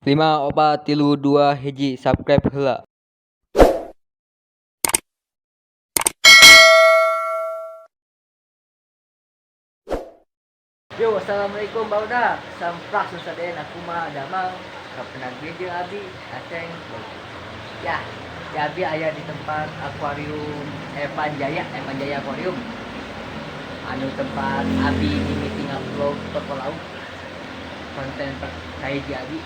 5 4 3 2 1 subscribe heula. Yo, assalamualaikum Bauda. Samprak susadena kumaha damang kapenag video abi aceng. Ya, abi aya di tempat akuarium Panjaya Aquarium. Anu tempat abi di meeting upload toko laut. Konten hiji abi.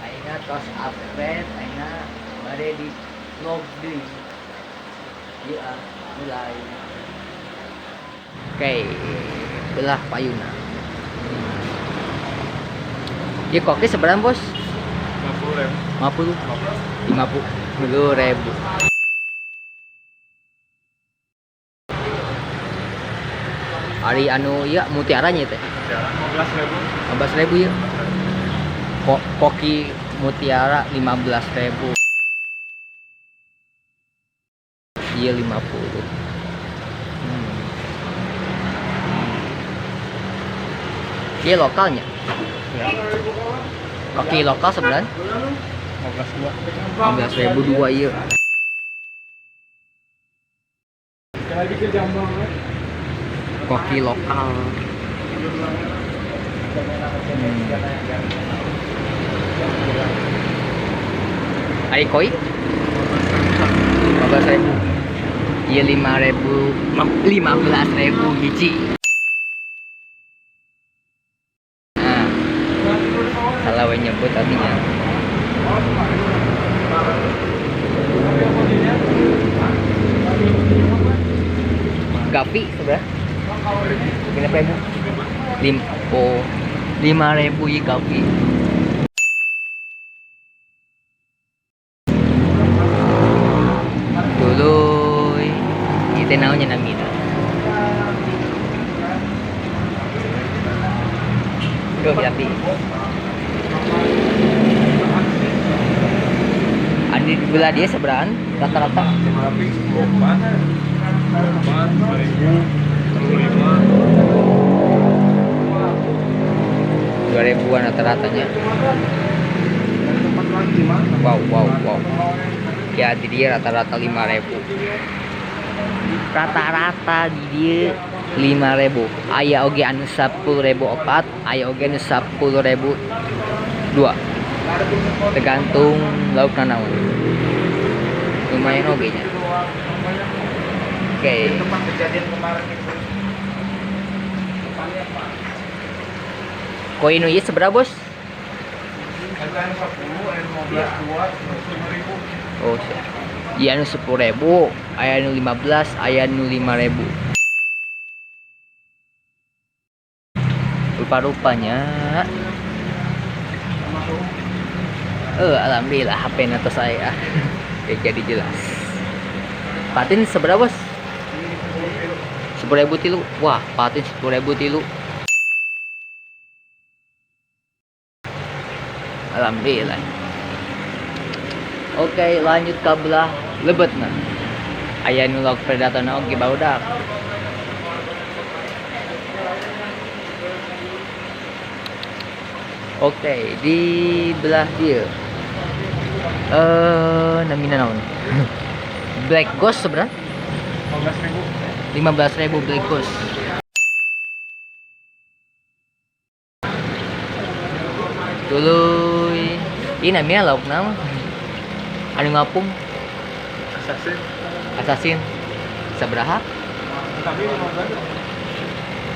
Aina tos upgrade, aina bare di vlog deui. Ieu mulai. Oke, belah payuna. Ya koki seberapa bos? 50.000. 50.000. Ari anu ya mutiaranya teh. 15.000 ya. Koki mutiara 15.000. Iya 50. Iya lokalnya. Ya. Koki lokal sebenarnya 15.000 dua iya. Koki lokal. Ari koi 15.000. Iya 15.000 hiji. Salah we nyebut artinya. Gapi seberapa? 5.000. 5.000 ya gapi. Dulu itu naonnya namanya. Duh, gapi. Adi gula dia seberaan rata-rata 2.000-an rata-ratanya. Wow. Ya di dia rata-rata 5.000. Rata-rata di dia 5.000. Aya oge anu 10.000 opat, aya oge anu 10.000 dua. Tergantung lauk naon. Lumayan oge nya. Oke. Koin ieu seberapa bos? Oh, iya anu 10.000, aya anu 15, aya anu 5.000. Rupa-rupanya. Alhamdulillah HP nata saya. Ya, jadi jelas. Patin seberapa bos? 10.000 tilu. Wah, patin 10.000 tilu. Alhamdulillah. Oke, lanjut ke belah lebetna. Aya nu log predatorna oge barudak. Oke, di belah dia. Namina naon? Black Ghost sebenarnya 15.000 Black Ghost. Dulu ini namanya lauk nama anu ngapung Assassin sabaraha?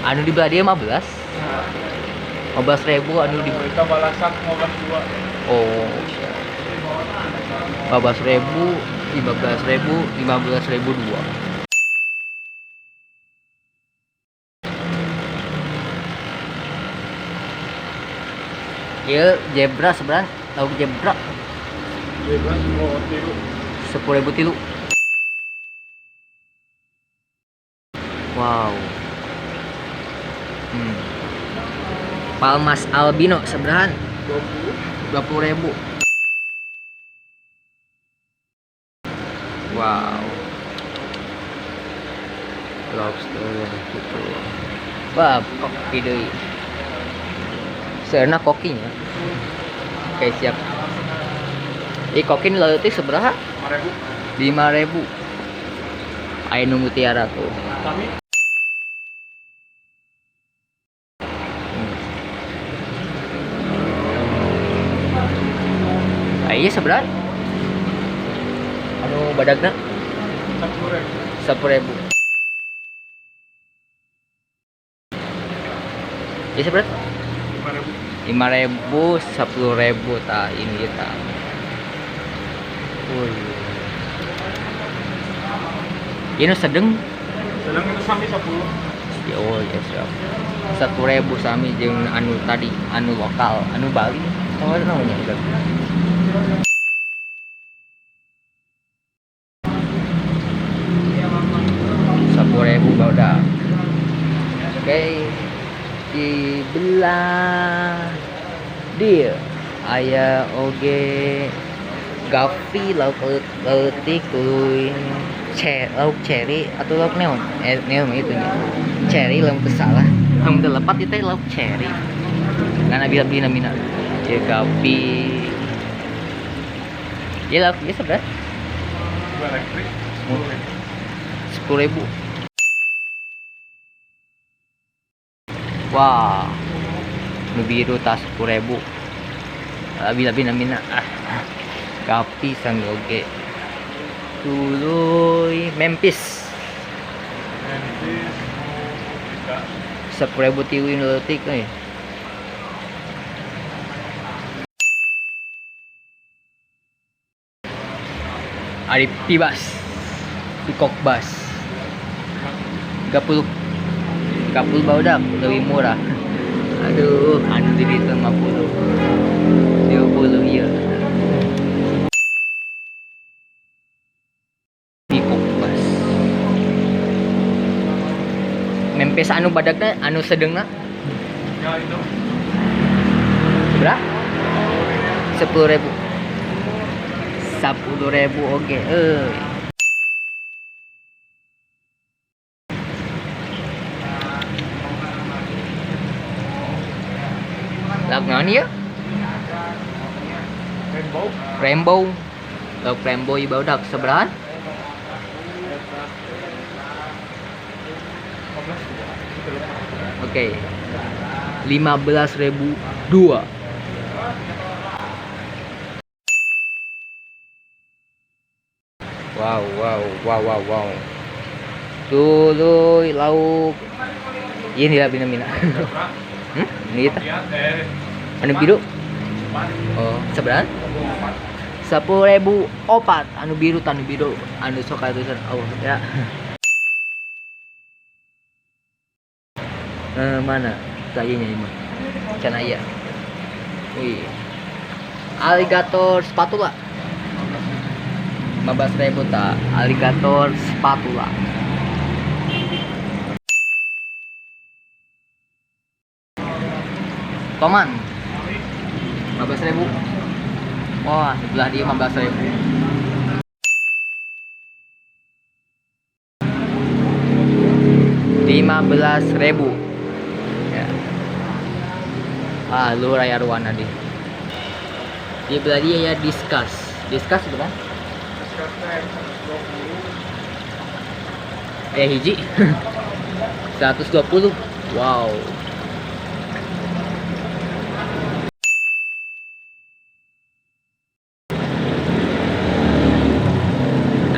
Anu di belah dia 15.000 anu di kita balasak 15.2. Oh 15.000 dua. Iya zebra sebenarnya lauk zebra 10.000 tilu. Wow. Palmas albino seberapa? 20.000. Wow. Lobster gitu. Wah, koki deui. Seuna kokinya. Oke, siap. Kokin leutik seberapa? 5.000. 5.000. Ayo nunggu Tiara tuh. Kami Iya seberapa? Anu badagna 10.000. 10.000. Iya seberapa? 5.000. 5.000, 10.000 ta ini ta. Woi. Ini sedeng. Sedang itu sami 10. Ya, oh ya siap. 10.000 sami jeung anu tadi, anu lokal, anu Bali. Apa namanya? 10.000 barudak. Oke, di belah dia aya oge gavi lauk leutik tuluy lauk cherry atau lauk neon neon itu nya cherry lamun teu salah lamun teu lepat itu lauk cherry karena bila beli namina ya gavi ya lauk ya seberapa 10.000. Wah, nu biru tas 10.000. Labi namina kapi sang oge. Tuluy Memphis. 10.000 tiwin leutik euy. Ari Pibas. Pikok Bas. 30 barudak lebih murah. Aduh, anu di ditu 50. 20 ieu. Pikok Bas. Memphis anu badagna, anu sedengna Ya itu. berapa? 10.000. 10.000 oge euy. Lauk naon ieu? Rainbow. Lauk rainbow ieu barudak sabaraha? 15. Oke. 15.002. Wow. Tuluy lauk ini ya bina-bina. Ini ta. Anu biru. Oh, seberapa? 10.000 opat anu biru anu biru anu sok atusan oh ya. Mana kayaknya ini can aya. Wih. Alligator spatula 15.000 ta alligator spatula. Toman 15.000. Wah, sebelah dia 15.000. 15.000. Ya. Lu raya ruana di. Dia belah dia ya discuss berapa? Hiji 120. Wow.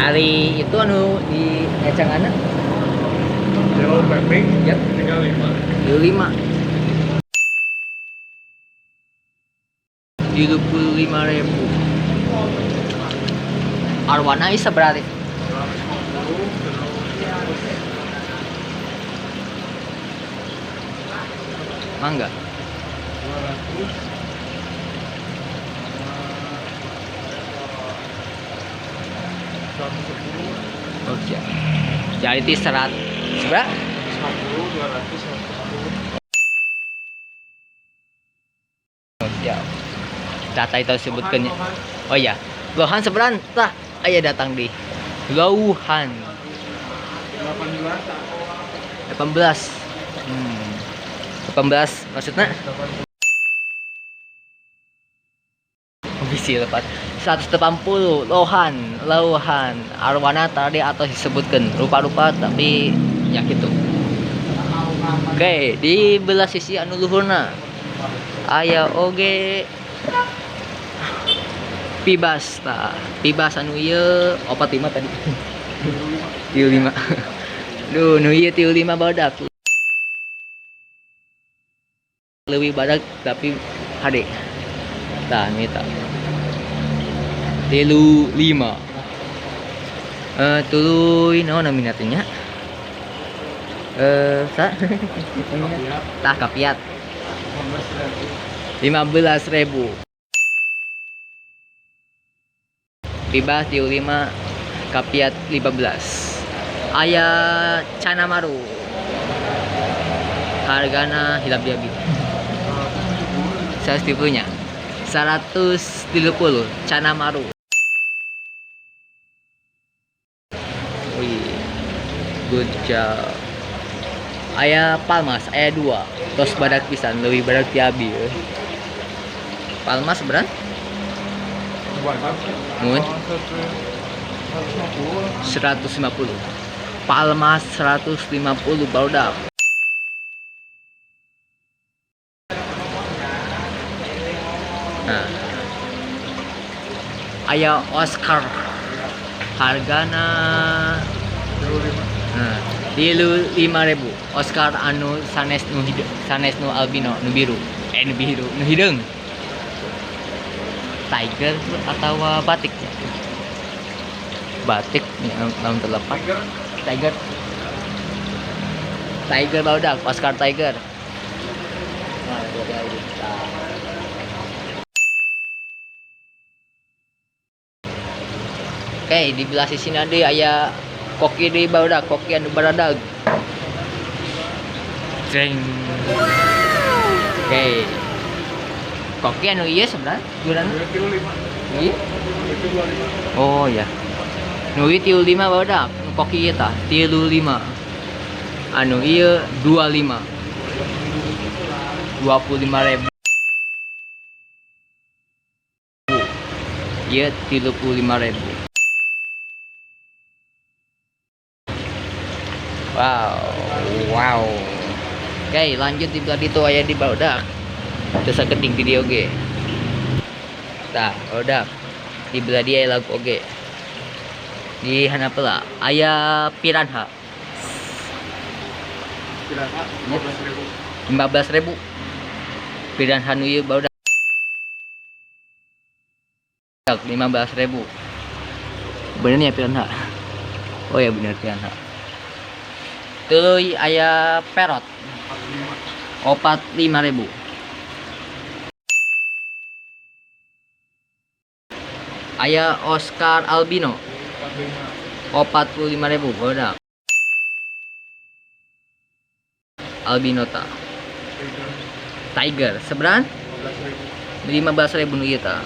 Ari itu anu di ecanganna Yellow peping. ya 35. 25.000. Arwana isa berarti 150. mangga 200. oh siap jadi ti 100 seberapa 50, 200, 150. oh siap data itu sebutkan oh iya Lohan seberapa tah aya datang di Lohan 18 18 maksudnya bisi lepat 180 lohan arwana tadi atau disebutkan rupa-rupa tapi ya gitu. Oke, di belah sisi anu luhurna aya oge pibas anu ieu 45 tadi 35 duh nu ieu 35 badak leuwih badak tapi HD tah mita 35 tuluy naon minatnya sa tah kapiat 15.000 bebas 35 kapiat 15 aya cana maru hargana hilap diabi 170 nya 130 cana maru. Wih, good job. Aya palmas aya 2 tos badak pisan leuwih badak ti abi. Palmas berapa? Mun 150. Palmas 150 barudak. Nah. Aya Oscar. Hargana 5.000. Oscar anu sanes nu albino nu biru. Nu hideung. Tiger atau batik ya? Batik namun terlepas Tiger barudak Oscar Tiger. Oke, di belah sisi nade aya koki deui barudak koki anu baradag. Jeng. Oke. Koki anu ieu sebenarnya jualan 25. Iya? Oh ya. Nu ieu 35 barudak, nu koki ieu tah 35. Anu ieu 25. 25.000. Ieu 35.000. Wow. Oke, lanjut di belah itu aya di barudak. Terus saketing video oge. Tah, barudak. Di belah dia lagu oge. Di hanapeula aya piranha. 15.000. Piranha nu ieu barudak 15.000. Bener ya piranha. Oh ya bener piranha. Tuluy aya perot 45.000. Aya Oscar albino 45.000 barudak. Albino ta. Tiger seberan 15.000 nu ieu ta.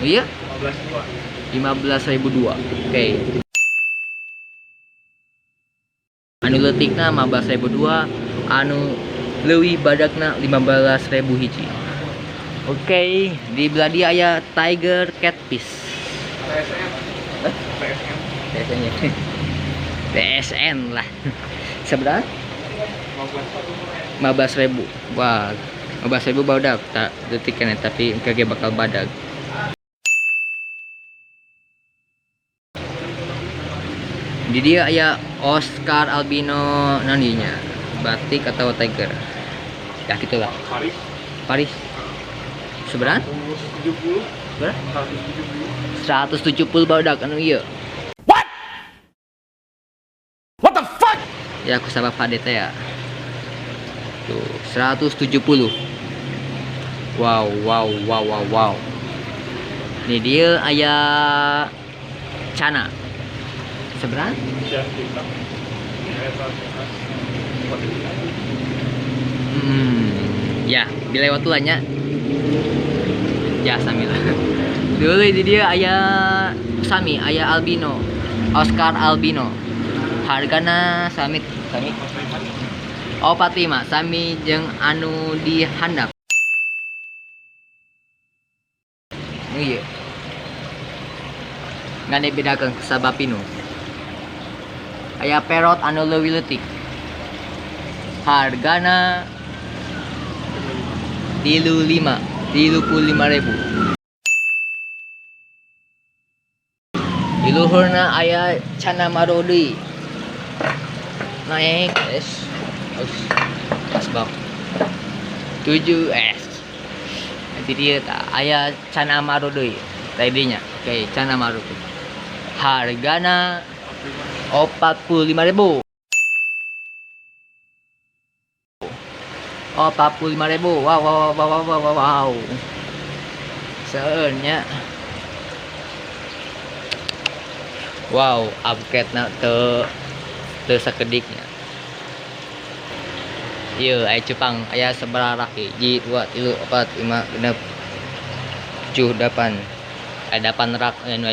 Iya 15.002. Oke. Anu leutikna 15.002, anu leuwih badakna 15.000 hiji. Oke, di belah dia aya Tiger Catfish. TSN lah. Seberapa? 15.000. Wah, 15.000 barudak tak detiknya tapi kage bakal badag. Di dia aya Oscar albino nandinya batik atau tiger ya gitulah. Paris seberapa? 170 barudak anu ieu. What the fuck? Ya aku sabab HD teh ya. Tuh 170. Wow. Ini dia aya cana. Seberapa? Ya, dilewat tulanya. Ya, samila. Dulu di dia aya sami, aya albino. Oscar albino. Hargana sami. Oh, 45, sami jeung anu di handap. Iya. Ngan dibedakan ke sabapinu. Aya perot anu leuwih leutik. Hargana 35.000. Di luhurna aya cana marodi. Naik es. Asbak 7S. Nanti dia tak aya cana marodi tadinya. Oke, cana marodi. Hargana 45.000. 45.000. Wow. Seueurnya. Wow, upgrade na teu sakediknya. Ieu aya cupang, aya sabaraha raki? 1 2 3 4 5 6 7 8. Ada 8 rak anu